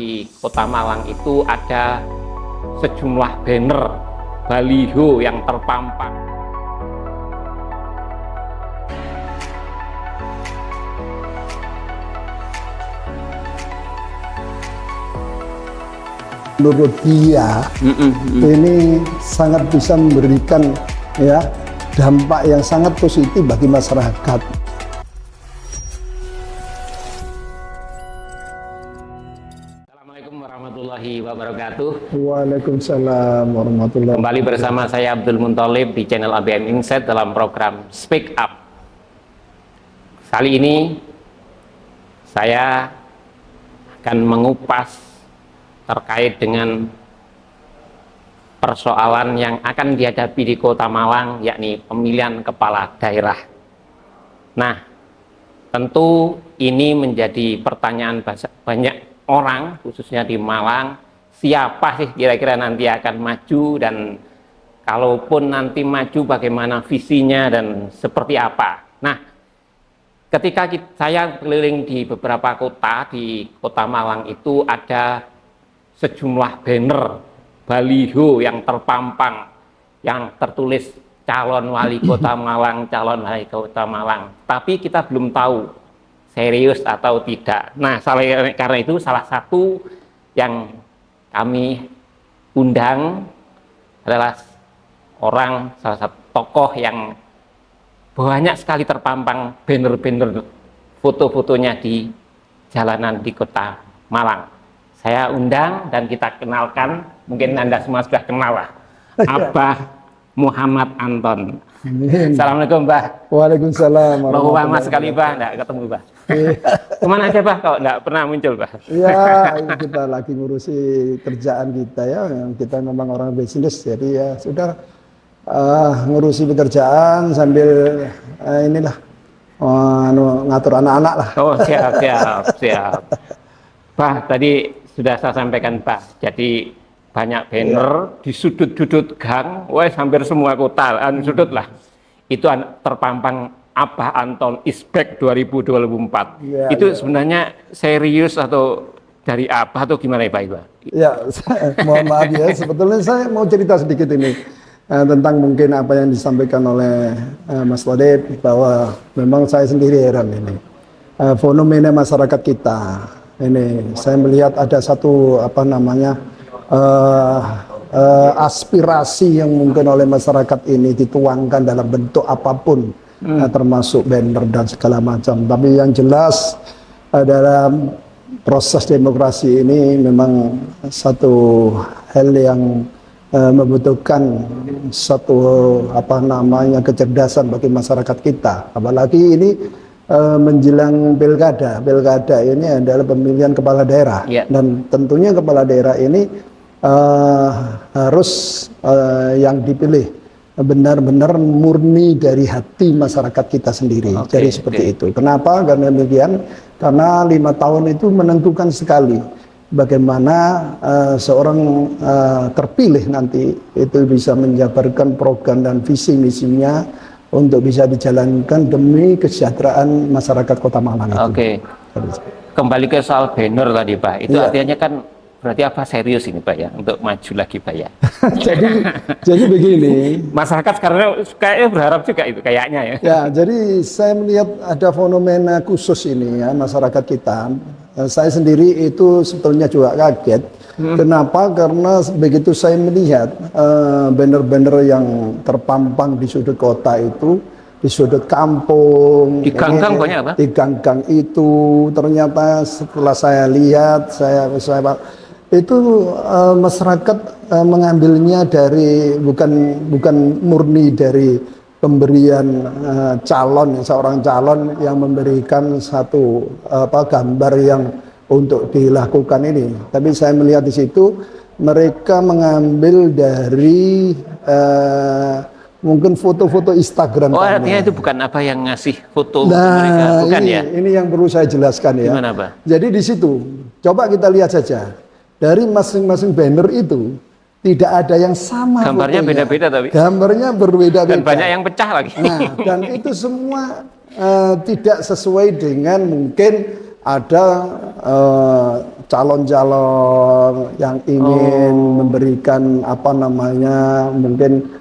Di Kota Malang itu ada sejumlah banner baliho yang terpampang. Menurut dia ini sangat bisa memberikan dampak yang sangat positif bagi masyarakat. Assalamualaikum warahmatullahi wabarakatuh. Waalaikumsalam warahmatullahi wabarakatuh. Kembali bersama saya Abdul Munthalib di channel ABM Insight dalam program Speak Up. Kali ini saya akan mengupas terkait dengan persoalan yang akan dihadapi di Kota Malang, yakni pemilihan kepala daerah. Nah, tentu ini menjadi pertanyaan banyak orang, khususnya di Malang, siapa sih kira-kira nanti akan maju, dan kalaupun nanti maju bagaimana visinya dan seperti apa. Nah, ketika saya keliling di beberapa kota di Kota Malang itu ada sejumlah banner baliho yang terpampang yang tertulis calon wali kota Malang, calon wali kota Malang, tapi kita belum tahu serius atau tidak. Nah, karena itu salah satu yang kami undang adalah salah satu tokoh yang banyak sekali terpampang banner-banner foto-fotonya di jalanan di Kota Malang. Saya undang dan kita kenalkan, mungkin Anda semua sudah kenal lah, Abah Muhammad Anton. Assalamualaikum, Mbah. Waalaikumsalam. Loh, lama sekali, Mbah, enggak ketemu, Mbah. Kemana aja, Mbah, kalau enggak pernah muncul, Mbah? Ya, ini kita lagi ngurusi kerjaan kita ya. Kita memang orang bisnis, jadi ya sudah ngurusi pekerjaan sambil ngatur anak-anak lah. Oh, siap. Bah, tadi sudah saya sampaikan, Pak. Jadi banyak banner di sudut-sudut gang, hampir semua kota, sudut lah. Itu terpampang Abah Anton Isbek 2024. Itu sebenarnya serius atau dari Abah atau gimana ya, Pak Iba? Ya, mohon maaf ya. Sebetulnya saya mau cerita sedikit ini tentang mungkin apa yang disampaikan oleh Mas Wadid, bahwa memang saya sendiri heran ini fenomena masyarakat kita. Ini saya melihat ada satu aspirasi yang mungkin oleh masyarakat ini dituangkan dalam bentuk apapun, termasuk banner dan segala macam. Tapi yang jelas dalam proses demokrasi ini memang satu hal yang membutuhkan satu kecerdasan bagi masyarakat kita. Apalagi ini menjelang pilkada ini adalah pemilihan kepala daerah, dan tentunya kepala daerah ini harus yang dipilih benar-benar murni dari hati masyarakat kita sendiri. Jadi seperti itu. Kenapa? Karena demikian, karena 5 tahun itu menentukan sekali bagaimana seorang terpilih nanti itu bisa menjabarkan program dan visi misinya untuk bisa dijalankan demi kesejahteraan masyarakat Kota Malang itu. Kembali ke soal banner tadi, Pak. Itu artinya kan berarti apa, serius ini, Pak, ya, untuk maju lagi, Pak, ya? jadi begini. Masyarakat sekarang kayaknya berharap juga itu, kayaknya ya. Ya, jadi saya melihat ada fenomena khusus ini ya, masyarakat kita. Saya sendiri itu sebetulnya juga kaget. Kenapa? Karena begitu saya melihat banner-banner yang terpampang di sudut kota itu, di sudut kampung, di gang-gang banyak, apa? Di gang-gang itu ternyata setelah saya lihat, saya itu masyarakat mengambilnya dari bukan murni dari pemberian seorang calon yang memberikan satu gambar yang untuk dilakukan ini. Tapi saya melihat di situ mereka mengambil dari mungkin foto-foto Instagram. Oh, artinya itu bukan apa yang ngasih foto mereka, bukan ya? Ini yang perlu saya jelaskan ya. Gimana, Pak? Jadi di situ, coba kita lihat saja dari masing-masing banner itu tidak ada yang sama. Gambarnya beda-beda, tapi gambarnya berbeda-beda. Dan banyak yang pecah lagi. Nah, dan itu semua tidak sesuai dengan mungkin ada calon-calon yang ingin memberikan apa namanya mungkin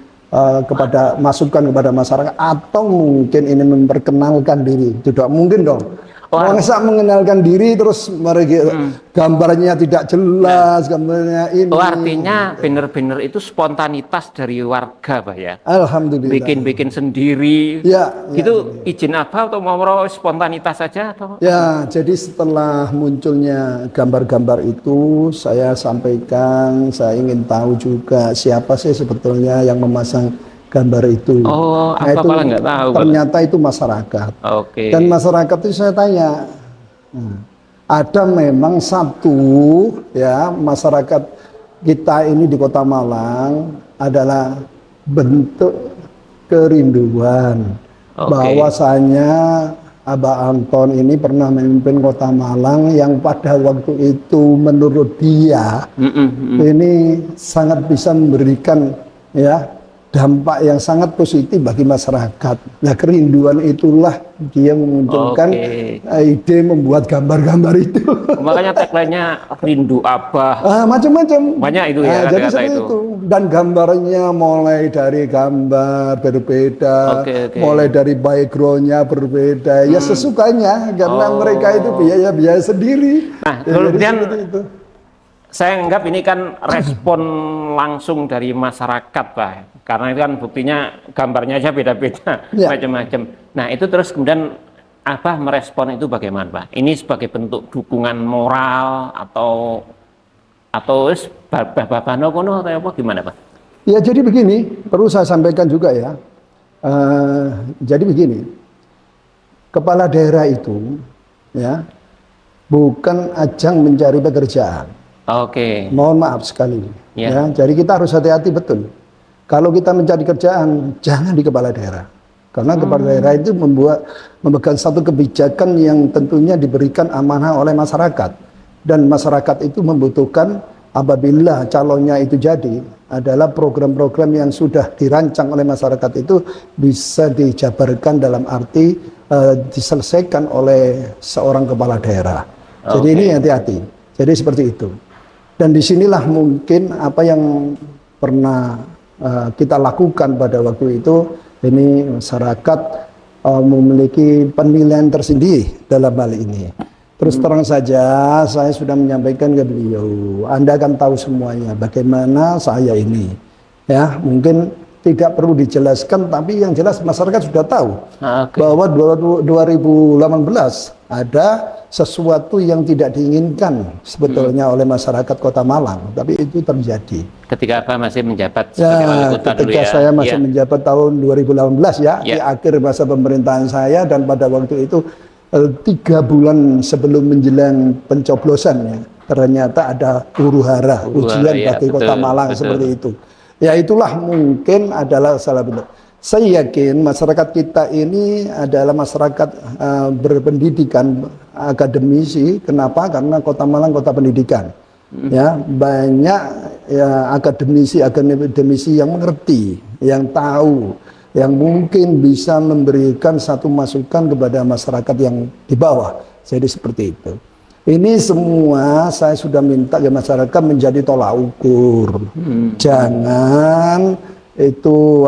kepada masukan kepada masyarakat atau mungkin ini memperkenalkan diri, tidak mungkin dong. Masa mengenalkan diri terus mereka gambarnya tidak jelas, gambarnya ini. Artinya benar-benar itu spontanitas dari warga, Pak ya. Alhamdulillah. Bikin sendiri. Ya. Itu izin apa atau mau spontanitas saja atau? Ya, jadi setelah munculnya gambar-gambar itu, saya sampaikan, saya ingin tahu juga siapa sih sebetulnya yang memasang gambar itu. Oh, nah, itu nggak tahu. Ternyata itu masyarakat. Oke. Dan masyarakat itu saya tanya, ada memang satu ya masyarakat kita ini di Kota Malang adalah bentuk kerinduan bahwasanya Abah Anton ini pernah memimpin Kota Malang yang pada waktu itu menurut dia ini sangat bisa memberikan ya dampak yang sangat positif bagi masyarakat. Nah, kerinduan itulah dia memunculkan ide membuat gambar-gambar itu. Makanya tagline-nya rindu Abah. Macam-macam. Banyak itu ya. Jadi seperti itu. Dan gambarnya mulai dari gambar berbeda, mulai dari background-nya berbeda. Ya sesukanya karena mereka itu biaya sendiri. Nah, kemudian saya anggap ini kan respon langsung dari masyarakat, Pak. Karena itu kan buktinya gambarnya aja beda-beda, macam-macam. Nah, itu terus kemudian Abah merespon itu bagaimana, Pak? Ini sebagai bentuk dukungan moral atau babano kono atau apa gimana, Pak? Ya, jadi begini, perlu saya sampaikan juga ya. Jadi begini, kepala daerah itu ya bukan ajang mencari pekerjaan. Mohon maaf sekali. Ya, jadi kita harus hati-hati betul. Kalau kita mencari kerjaan, jangan di kepala daerah. Karena kepala daerah itu memegang satu kebijakan yang tentunya diberikan amanah oleh masyarakat. Dan masyarakat itu membutuhkan apabila calonnya itu jadi, adalah program-program yang sudah dirancang oleh masyarakat itu bisa dijabarkan dalam arti diselesaikan oleh seorang kepala daerah. Jadi ini hati-hati. Jadi seperti itu. Dan disinilah mungkin apa yang pernah kita lakukan pada waktu itu, ini masyarakat memiliki penilaian tersendiri dalam hal ini. Terus terang saja saya sudah menyampaikan ke beliau, Anda kan tahu semuanya bagaimana saya ini. Ya, mungkin tidak perlu dijelaskan, tapi yang jelas masyarakat sudah tahu bahwa 2018 ada sesuatu yang tidak diinginkan sebetulnya oleh masyarakat Kota Malang, tapi itu terjadi. Ketika Abah masih menjabat sebagai wali kota dulu ya? Saya masih menjabat tahun 2018 di akhir masa pemerintahan saya, dan pada waktu itu 3 bulan sebelum menjelang pencoblosan ternyata ada huru-hara ujian bagi Kota Malang seperti itu. Ya itulah mungkin adalah salah benar. Saya yakin masyarakat kita ini adalah masyarakat berpendidikan, akademisi. Kenapa? Karena Kota Malang kota pendidikan. Ya, banyak akademisi yang mengerti, yang tahu, yang mungkin bisa memberikan satu masukan kepada masyarakat yang di bawah. Jadi seperti itu. Ini semua saya sudah minta ke masyarakat menjadi tolak ukur. Jangan itu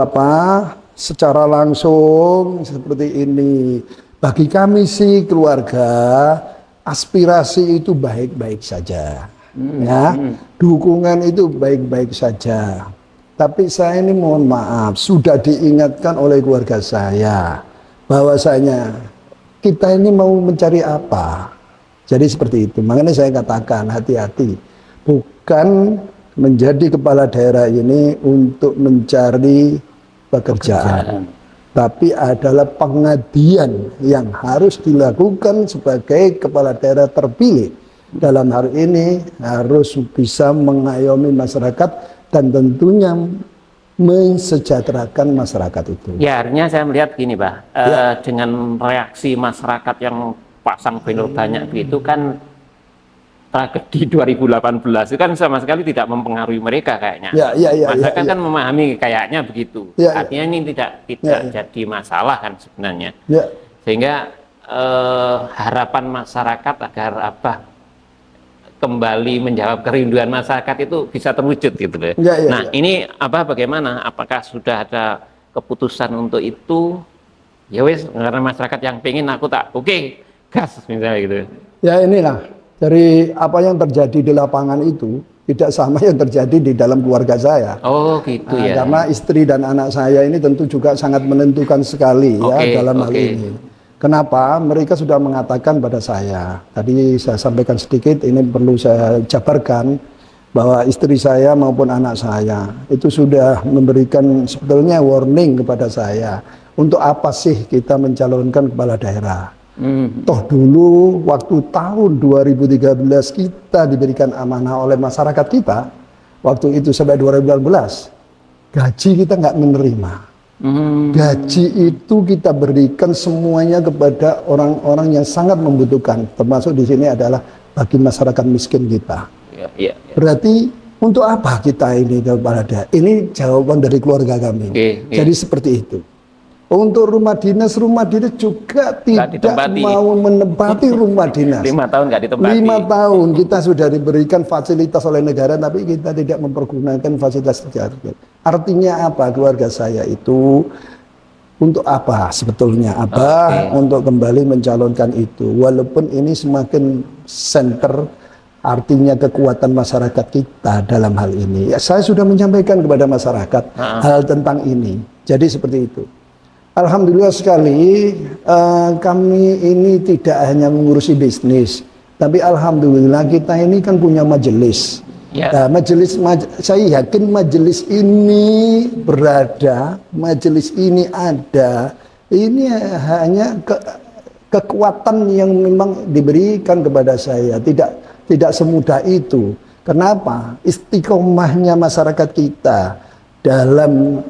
secara langsung seperti ini. Bagi kami sih keluarga, aspirasi itu baik-baik saja. Ya, dukungan itu baik-baik saja. Tapi saya ini mohon maaf, sudah diingatkan oleh keluarga saya bahwasanya kita ini mau mencari apa. Jadi seperti itu. Makanya saya katakan hati-hati. Bukan menjadi kepala daerah ini untuk mencari pekerjaan. Tapi adalah pengabdian yang harus dilakukan sebagai kepala daerah terpilih. Dalam hal ini harus bisa mengayomi masyarakat dan tentunya mensejahterakan masyarakat itu. Ya, artinya saya melihat gini, Pak. Dengan reaksi masyarakat yang pasang banner banyak begitu kan, tragedi 2018 itu kan sama sekali tidak mempengaruhi mereka kayaknya. Masyarakat kan memahami kayaknya begitu. Artinya ini tidak jadi masalah kan sebenarnya. Sehingga harapan masyarakat agar kembali menjawab kerinduan masyarakat itu bisa terwujud gitu loh. Ya, ya, Nah, ya. ini bagaimana? Apakah sudah ada keputusan untuk itu? Ya wes, karena masyarakat yang pengen aku tak oke, gas misalnya gitu. Ya inilah, dari apa yang terjadi di lapangan itu tidak sama yang terjadi di dalam keluarga saya. Oh gitu Nah, ya. karena istri dan anak saya ini tentu juga sangat menentukan sekali ya Oke, dalam hal oke. ini. Kenapa? Mereka sudah mengatakan pada saya. Tadi saya sampaikan sedikit, ini perlu saya jabarkan bahwa istri saya maupun anak saya itu sudah memberikan sebetulnya warning kepada saya. Untuk apa sih kita mencalonkan kepala daerah? Toh dulu waktu tahun 2013 kita diberikan amanah oleh masyarakat kita, waktu itu sampai 2018, gaji kita nggak menerima. Gaji itu kita berikan semuanya kepada orang-orang yang sangat membutuhkan, termasuk di sini adalah bagi masyarakat miskin kita. Ya, ya, ya. Berarti untuk apa kita ini kepala daerah? Ini jawaban dari keluarga kami. Oke, ya. Jadi seperti itu. Untuk rumah dinas juga tidak ditempati. mau menempati rumah dinas. 5 tahun nggak ditempati. 5 tahun kita sudah diberikan fasilitas oleh negara, tapi kita tidak mempergunakan fasilitas negara. Artinya apa? Keluarga saya itu untuk apa sebetulnya? Untuk kembali mencalonkan itu. Walaupun ini semakin center, artinya kekuatan masyarakat kita dalam hal ini. Ya, saya sudah menyampaikan kepada masyarakat hal tentang ini. Jadi seperti itu. Alhamdulillah sekali kami ini tidak hanya mengurusi bisnis, tapi alhamdulillah kita ini kan punya majelis. Ya. Nah, saya yakin majelis ini berada, majelis ini ada. Ini hanya kekuatan yang memang diberikan kepada saya, tidak semudah itu. Kenapa? Istiqomahnya masyarakat kita dalam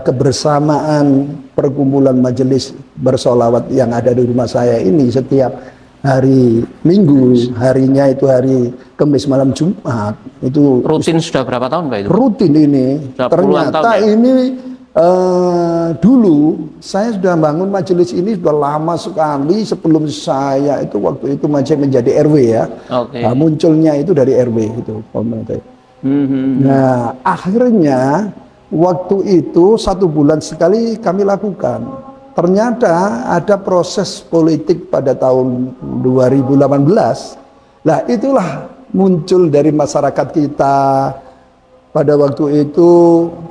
kebersamaan perkumpulan majelis bersolawat yang ada di rumah saya ini setiap hari Minggu, harinya itu hari Kamis malam Jumat, itu Rutin sudah berapa tahun Pak itu? rutin ini. Sudah puluhan Ternyata tahun, ya? ini dulu saya sudah bangun majelis ini sudah lama sekali sebelum saya itu waktu itu masih menjadi RW ya. Oke. Nah, munculnya itu dari RW itu. Nah, akhirnya waktu itu 1 bulan sekali kami lakukan. Ternyata ada proses politik pada tahun 2018. Nah, itulah muncul dari masyarakat kita pada waktu itu,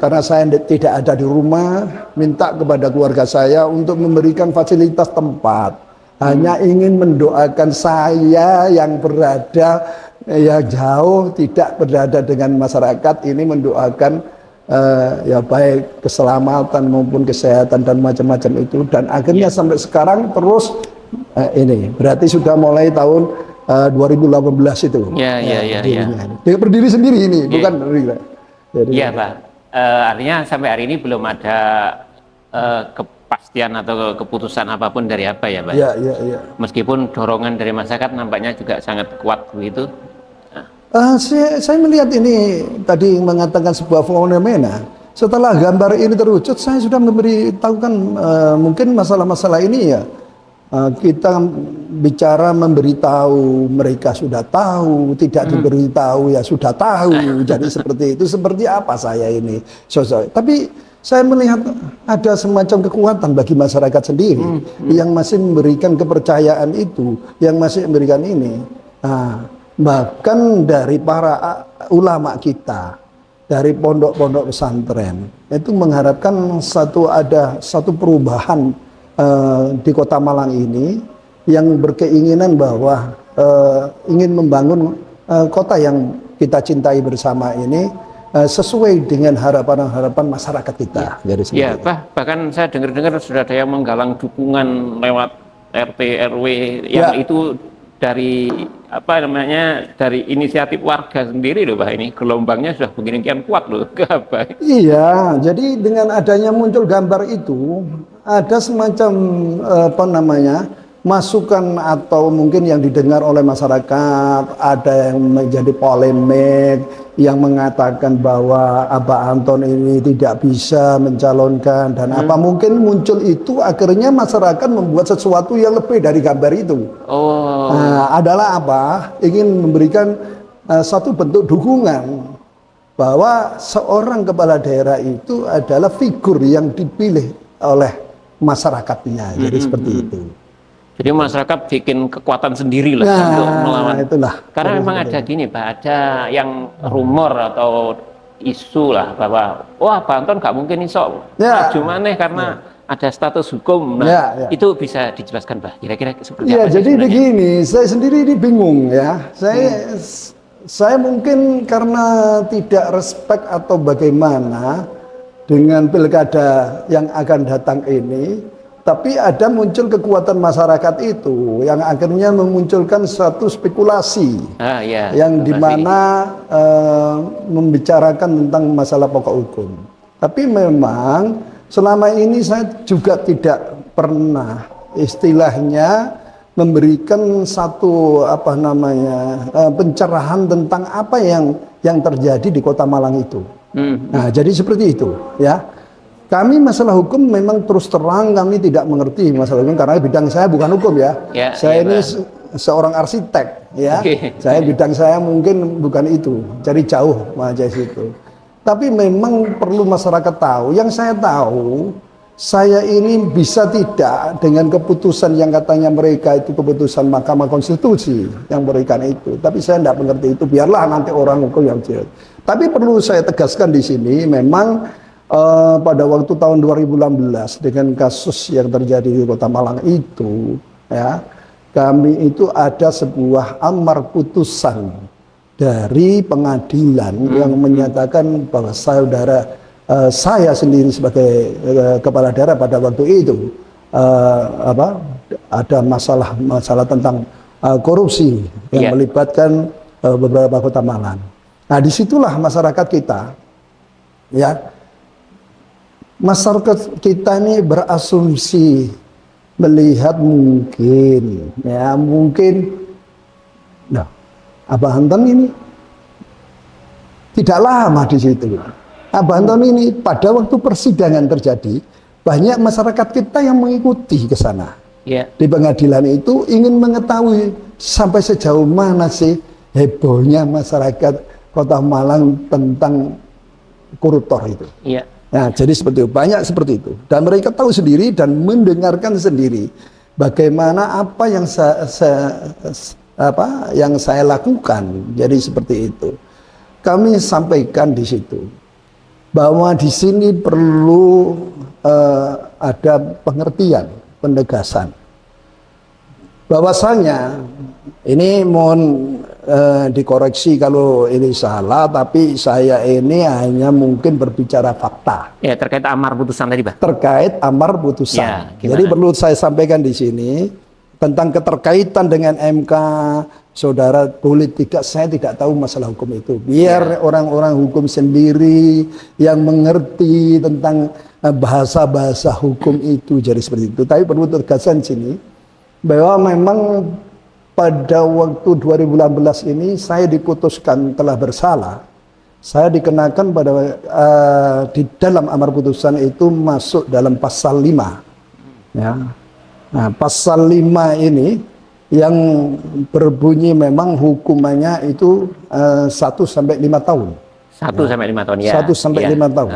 karena saya tidak ada di rumah, minta kepada keluarga saya untuk memberikan fasilitas tempat. Hanya ingin mendoakan saya yang berada ya jauh, tidak berada dengan masyarakat ini, mendoakan ya baik keselamatan maupun kesehatan dan macam-macam itu. Dan akhirnya sampai sekarang terus ini berarti sudah mulai tahun 2018 itu. Ya. Dia berdiri sendiri ini, bukan jadi, Iya Pak. Artinya sampai hari ini belum ada kepastian atau keputusan apapun dari apa ya Pak? Ya. Meskipun dorongan dari masyarakat nampaknya juga sangat kuat begitu. Saya melihat ini tadi mengatakan sebuah fenomena. Setelah gambar ini terwujud, saya sudah memberitahukan mungkin masalah-masalah ini ya. Kita bicara memberitahu, mereka sudah tahu, tidak diberitahu ya sudah tahu. Jadi seperti itu. Seperti apa saya ini? Tapi saya melihat ada semacam kekuatan bagi masyarakat sendiri yang masih memberikan kepercayaan itu, yang masih memberikan ini. Bahkan dari para ulama kita, dari pondok-pondok pesantren, itu mengharapkan ada satu perubahan di Kota Malang ini, yang berkeinginan bahwa ingin membangun kota yang kita cintai bersama ini sesuai dengan harapan-harapan masyarakat kita. Ya, bahkan saya dengar-dengar sudah ada yang menggalang dukungan lewat RT RW yang itu dari dari inisiatif warga sendiri loh Pak, ini gelombangnya sudah begini kian kuat loh Pak. Iya, jadi dengan adanya muncul gambar itu ada semacam masukan atau mungkin yang didengar oleh masyarakat, ada yang menjadi polemik yang mengatakan bahwa Abah Anton ini tidak bisa mencalonkan dan apa mungkin muncul itu akhirnya masyarakat membuat sesuatu yang lebih dari gambar itu. Adalah apa? Ingin memberikan satu bentuk dukungan bahwa seorang kepala daerah itu adalah figur yang dipilih oleh masyarakatnya. Jadi seperti itu. Jadi masyarakat bikin kekuatan sendiri lah untuk melawan. Itulah. Karena memang ada gini Pak, ada yang rumor atau isu lah bahwa wah Pak Anton nggak mungkin iso maju maneh karena ada status hukum. Nah, itu bisa dijelaskan Pak. Kira-kira seperti apa? Jadi begini, saya sendiri ini bingung ya. Saya mungkin karena tidak respect atau bagaimana dengan pilkada yang akan datang ini, tapi ada muncul kekuatan masyarakat itu yang akhirnya memunculkan satu spekulasi yang dimana membicarakan tentang masalah pokok hukum. Tapi memang selama ini saya juga tidak pernah istilahnya memberikan satu pencerahan tentang apa yang terjadi di Kota Malang itu. Nah, jadi seperti itu ya. Kami masalah hukum memang terus terang kami tidak mengerti masalah hukum karena bidang saya bukan hukum ya. Saya ini seorang arsitek ya. Bidang saya mungkin bukan itu. Jadi jauh aja situ. Tapi memang perlu masyarakat tahu. Yang saya tahu, saya ini bisa tidak dengan keputusan yang katanya mereka itu keputusan Mahkamah Konstitusi yang berikan itu. Tapi saya tidak mengerti itu. Biarlah nanti orang hukum yang jelas. Tapi perlu saya tegaskan di sini, memang pada waktu tahun 2016 dengan kasus yang terjadi di Kota Malang itu, ya, kami itu ada sebuah amar putusan dari pengadilan yang menyatakan bahwa saya sendiri sebagai kepala daerah pada waktu itu ada masalah tentang korupsi yang melibatkan beberapa Kota Malang. Nah, disitulah masyarakat kita, ya, masyarakat kita ini berasumsi melihat mungkin, nah, Abah Anton ini tidak lama di situ. Abah Anton ini pada waktu persidangan terjadi, banyak masyarakat kita yang mengikuti ke sana. Di pengadilan itu ingin mengetahui sampai sejauh mana sih hebohnya masyarakat Kota Malang tentang koruptor itu. Nah, jadi seperti itu, banyak seperti itu. Dan mereka tahu sendiri dan mendengarkan sendiri bagaimana apa yang saya lakukan. Jadi seperti itu. Kami sampaikan di situ bahwa di sini perlu ada pengertian, penegasan. Bahwasanya ini mohon dikoreksi kalau ini salah, tapi saya ini hanya mungkin berbicara fakta. Ya, terkait amar putusan tadi, Pak. Terkait amar putusan. Jadi perlu saya sampaikan di sini tentang keterkaitan dengan MK. Saudara boleh tidak, saya tidak tahu masalah hukum itu. Biar orang-orang hukum sendiri yang mengerti tentang bahasa-bahasa hukum itu, jadi seperti itu. Tapi perlu tegaskan sini bahwa memang pada waktu 2016 ini saya diputuskan telah bersalah. Saya dikenakan pada di dalam amar putusan itu masuk dalam pasal 5. Ya. Nah, pasal 5 ini yang berbunyi memang hukumannya itu 1 sampai 5 tahun. 1 sampai 5 tahun ya. 1 sampai 5 tahun.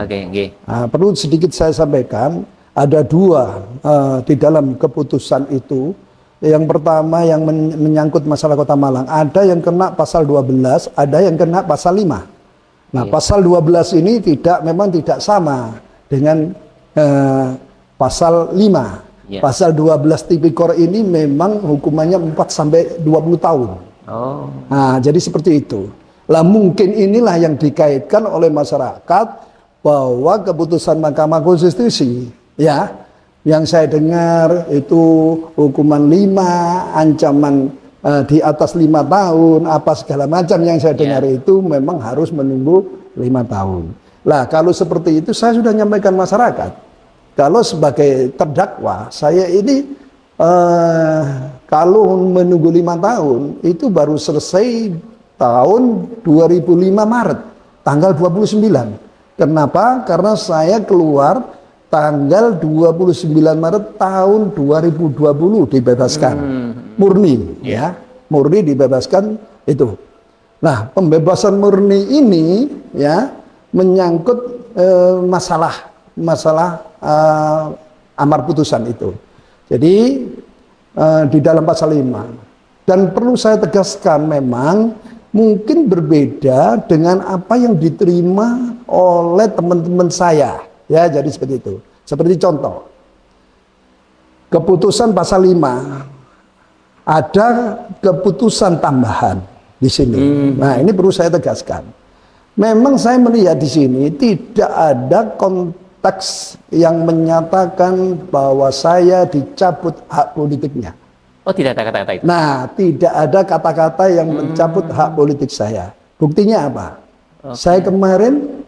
Nah, perlu sedikit saya sampaikan, ada 2 di dalam keputusan itu. Yang pertama yang menyangkut masalah Kota Malang, ada yang kena pasal 12, ada yang kena pasal 5. Nah, pasal 12 ini memang tidak sama dengan pasal 5. Pasal 12 tipikor ini memang hukumannya 4 sampai 20 tahun. Nah, jadi seperti itu. Lah mungkin inilah yang dikaitkan oleh masyarakat bahwa keputusan Mahkamah Konstitusi, ya, yang saya dengar itu hukuman 5, ancaman di atas 5 tahun, apa segala macam yang saya dengar itu memang harus menunggu 5 tahun. Lah kalau seperti itu saya sudah nyampaikan masyarakat. Kalau sebagai terdakwa, saya ini kalau menunggu 5 tahun, itu baru selesai tahun 2005 Maret, tanggal 29. Kenapa? Karena saya keluar tanggal 29 Maret tahun 2020 dibebaskan. Murni, ya. Murni dibebaskan itu. Nah, pembebasan murni ini ya menyangkut masalah amar putusan itu. Jadi di dalam pasal 5, dan perlu saya tegaskan memang mungkin berbeda dengan apa yang diterima oleh teman-teman saya, ya, jadi seperti itu. Seperti contoh, keputusan pasal 5 ada keputusan tambahan di sini. Nah, ini perlu saya tegaskan. Memang saya melihat di sini tidak ada konteks yang menyatakan bahwa saya dicabut hak politiknya. Oh, tidak ada kata-kata itu. Nah, tidak ada kata-kata yang mencabut hak politik saya. Buktinya apa? Saya kemarin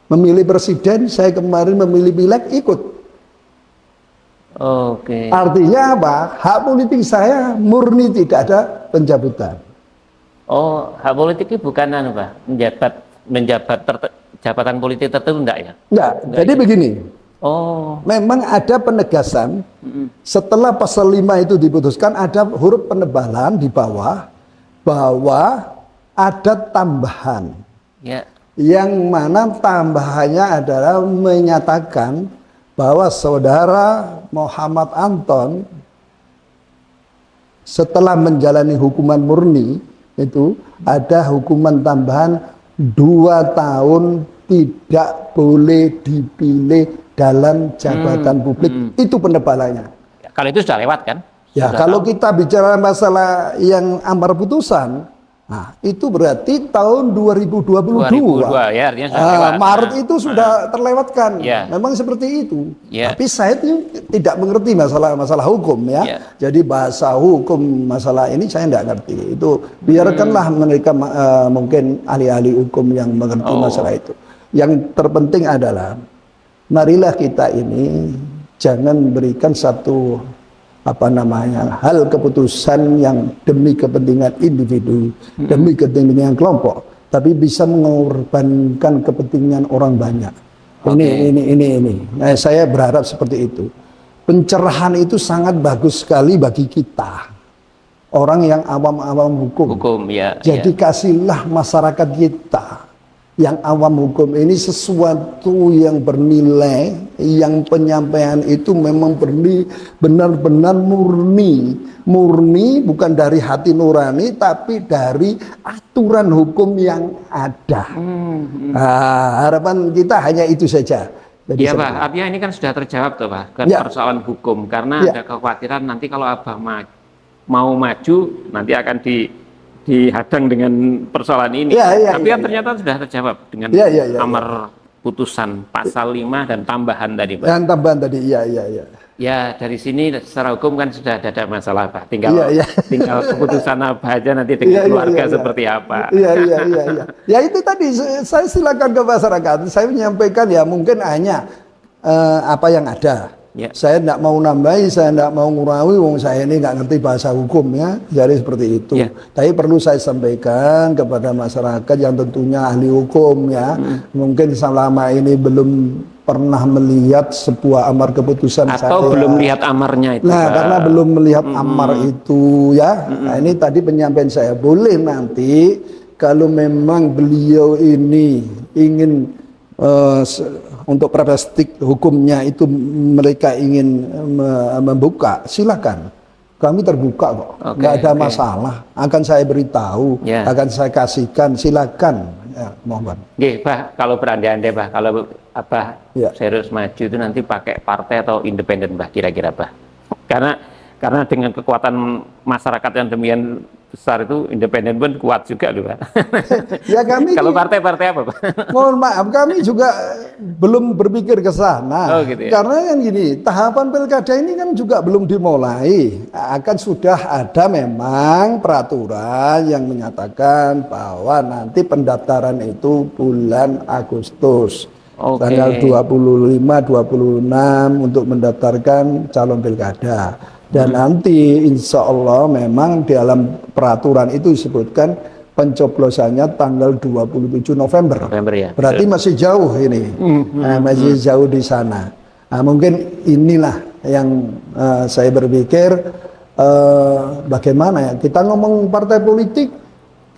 memilih presiden, saya kemarin memilih pileg, ikut. Artinya apa? Hak politik saya murni, tidak ada pencabutan. Oh, hak politik itu bukan Pak, menjabat jabatan politik tertentu enggak ya? Enggak. Jadi begini. Oh. Memang ada penegasan setelah pasal 5 itu diputuskan, ada huruf penebalan di bawah bahwa ada tambahan. Ya. Yang mana tambahannya adalah menyatakan bahwa saudara Muhammad Anton setelah menjalani hukuman murni itu ada hukuman tambahan 2 tahun tidak boleh dipilih dalam jabatan publik. Itu penebalannya. Kalau itu sudah lewat kan? Ya, sudah kalau tahu. kita bicara masalah yang amar putusan, nah itu berarti tahun 2022. 2002 ya, artinya sudah lewat. Maret itu sudah terlewatkan. Ya. Memang seperti itu. Ya. Tapi saya itu tidak mengerti masalah hukum ya. Ya. Jadi bahasa hukum masalah ini saya tidak ngerti. Itu biarkanlah mereka mungkin ahli-ahli hukum yang mengerti masalah itu. Yang terpenting adalah marilah kita ini jangan berikan satu hal keputusan yang demi kepentingan individu, demi kepentingan kelompok, tapi bisa mengorbankan kepentingan orang banyak. Ini. Nah, saya berharap seperti itu. Pencerahan itu sangat bagus sekali bagi kita, orang yang awam-awam hukum. Ya. Jadi kasihlah masyarakat kita yang awam hukum ini sesuatu yang bernilai, yang penyampaian itu memang benar-benar murni, bukan dari hati nurani, tapi dari aturan hukum yang ada. Harapan kita hanya itu saja. Iya Pak, artinya ini kan sudah terjawab tuh Pak, kan persoalan hukum, karena ada kekhawatiran nanti kalau Abah mau maju nanti akan dihadang dengan persoalan ini. Tapi kan ternyata sudah terjawab dengan amar putusan pasal 5 dan tambahan tadi Pak. Dan tambahan tadi, iya. Ya, dari sini secara hukum kan sudah ada masalah Pak. Tinggal keputusan Abah aja nanti dengan keluarga seperti apa. Iya. Ya itu tadi saya silakan ke masyarakat. Saya menyampaikan ya mungkin hanya apa yang ada. Ya. Saya tidak mau nambahi, saya tidak mau ngurangi, wong saya ini nggak ngerti bahasa hukum ya, jadi seperti itu. Ya. Tapi perlu saya sampaikan kepada masyarakat yang tentunya ahli hukum ya, mungkin selama ini belum pernah melihat sebuah amar keputusan atau belum lihat amarnya itu. Nah, karena belum melihat amar itu ya. Nah, ini tadi penyampaian saya. Boleh nanti kalau memang beliau ini ingin untuk praktik hukumnya itu mereka ingin membuka, silakan. Kami terbuka kok, nggak ada masalah. Akan saya beritahu, akan saya kasihkan, silakan. Ya, mohon. Pak, kalau berandai-andai Pak, kalau Abah serius maju itu nanti pakai partai atau independen Pak, kira-kira Pak? Karena dengan kekuatan masyarakat yang demikian besar itu independen pun kuat juga loh Pak. Ya kami kalau partai-partai apa Pak? Mohon maaf, kami juga belum berpikir ke sana. Gitu ya? Karena kan gini, tahapan pilkada ini kan juga belum dimulai. Akan sudah ada memang peraturan yang menyatakan bahwa nanti pendaftaran itu bulan Agustus. Tanggal 25, 26 untuk mendaftarkan calon pilkada. Dan nanti insya Allah memang di dalam peraturan itu disebutkan pencoblosannya tanggal 27 November. Ya. Berarti masih jauh ini, masih jauh di sana. Nah, mungkin inilah yang saya berpikir bagaimana ya kita ngomong partai politik,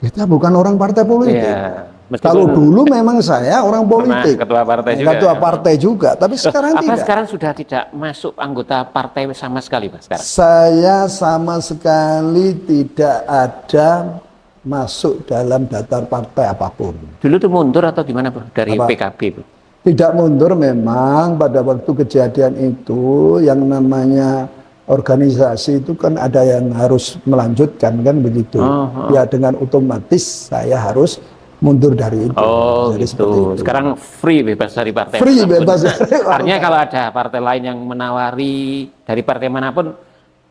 Kita bukan orang partai politik. Iya. Kalau dulu memang saya orang politik, ketua partai juga. ketua partai juga, tapi sekarang Apa tidak. sekarang sudah tidak masuk anggota partai sama sekali, Pak, sekarang? Saya sama sekali tidak ada masuk dalam daftar partai apapun. Dulu tuh mundur atau gimana, Pak, dari Apa? PKB, Pak? Tidak mundur memang pada waktu kejadian itu yang namanya organisasi itu kan ada yang harus melanjutkan kan begitu. Ya dengan otomatis saya harus mundur dari itu. Oh, jadi gitu. Itu. Sekarang free bebas dari partai. Free manapun. bebas dari Artinya kalau ada partai lain yang menawari dari partai manapun,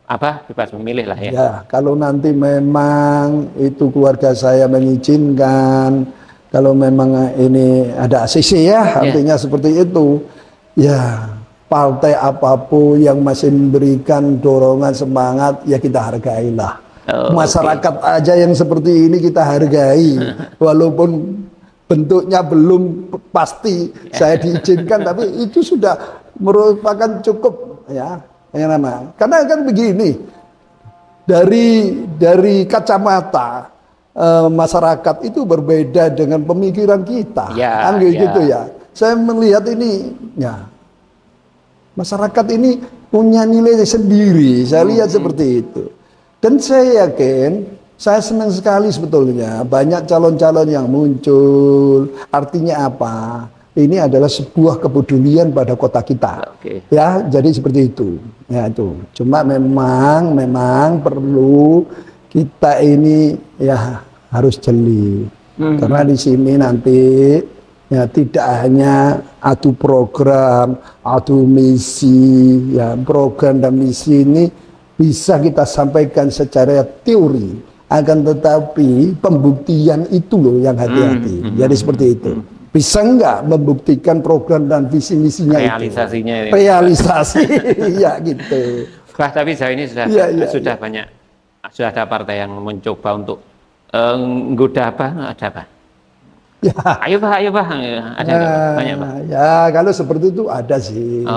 apa bebas memilih lah ya. Ya, kalau nanti memang itu keluarga saya mengizinkan, kalau memang ini ada ACC ya, artinya seperti itu. Ya, partai apapun yang masih memberikan dorongan semangat, ya kita hargailah. Masyarakat aja yang seperti ini kita hargai, walaupun bentuknya belum pasti saya diizinkan, tapi itu sudah merupakan cukup ya. Yang nama. Karena kan begini, dari kacamata masyarakat itu berbeda dengan pemikiran kita, kan gitu ya. Saya melihat ini, ya masyarakat ini punya nilai sendiri. Saya lihat seperti itu. Dan saya yakin, saya senang sekali sebetulnya banyak calon-calon yang muncul. Artinya apa? Ini adalah sebuah kepedulian pada kota kita. Ya, jadi seperti itu. Ya itu. Cuma memang perlu kita ini ya harus jeli. Karena di sini nanti ya tidak hanya adu program, adu misi, ya program dan misi ini bisa kita sampaikan secara teori, akan tetapi pembuktian itu loh yang hati-hati. Jadi seperti itu. Bisa nggak membuktikan program dan visi misinya realisasinya itu? Realisasi, ya gitu. Wah, tapi sejauh ini sudah banyak, sudah ada partai yang mencoba untuk menggoda apa? Ada apa? Ya. Ayo Pak, ada banyak Pak. Ya kalau seperti itu ada sih.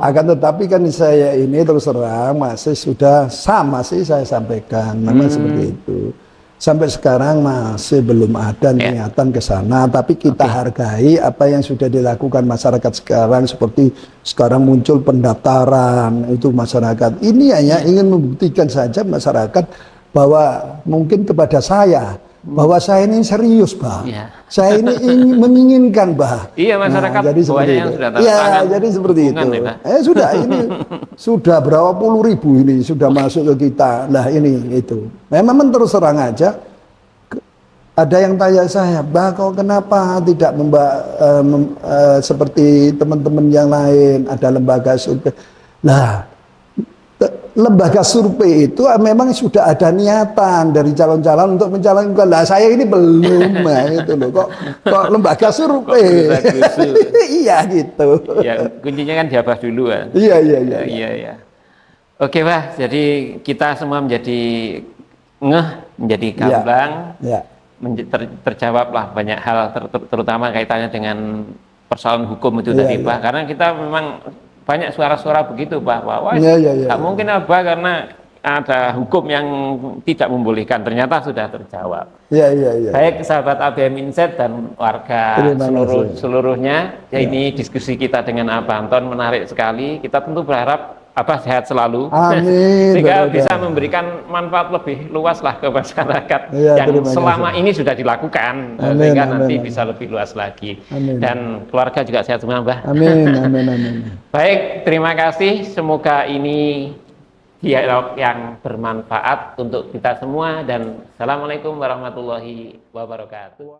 Akan tetapi kan saya ini terus terang masih sudah sama sih saya sampaikan, memang seperti itu. Sampai sekarang masih belum ada niatan ke sana, tapi kita hargai apa yang sudah dilakukan masyarakat sekarang, seperti sekarang muncul pendaftaran itu masyarakat. Ini hanya ingin membuktikan saja masyarakat bahwa mungkin kepada saya bahwa saya ini serius, Bah. Saya ini menginginkan, Bah. Iya, masyarakat jadi seperti itu. Iya, jadi seperti itu. Sudah ini sudah berapa puluh ribu ini sudah masuk ke kita. Nah, ini itu. Memang terus terang aja ada yang tanya saya, Bah, kok kenapa tidak seperti teman-teman yang lain, ada lembaga survei. Nah, lembaga survei itu memang sudah ada niatan dari calon-calon untuk mencalonkan. Lah saya ini belum, itu loh. Kok lembaga survei? Iya gitu. Ya kuncinya kan diabah dulu kan. Iya. Oke Pak, jadi kita semua menjadi menjadi gamblang. Terjawablah banyak hal, terutama kaitannya dengan persoalan hukum itu tadi Pak. Karena kita memang banyak suara-suara begitu bahwa nggak mungkin apa karena ada hukum yang tidak membolehkan, ternyata sudah terjawab. Baik sahabat ABM Insight dan warga seluruhnya, ini diskusi kita dengan Abah Anton menarik sekali. Kita tentu berharap Abah sehat selalu, sehingga bisa memberikan manfaat lebih luas lah ke masyarakat yang selama ini sudah dilakukan, sehingga nanti bisa lebih luas lagi. Dan keluarga juga sehat semua, Mbah. Amin. Baik, terima kasih. Semoga ini dialog yang bermanfaat untuk kita semua, dan assalamualaikum warahmatullahi wabarakatuh.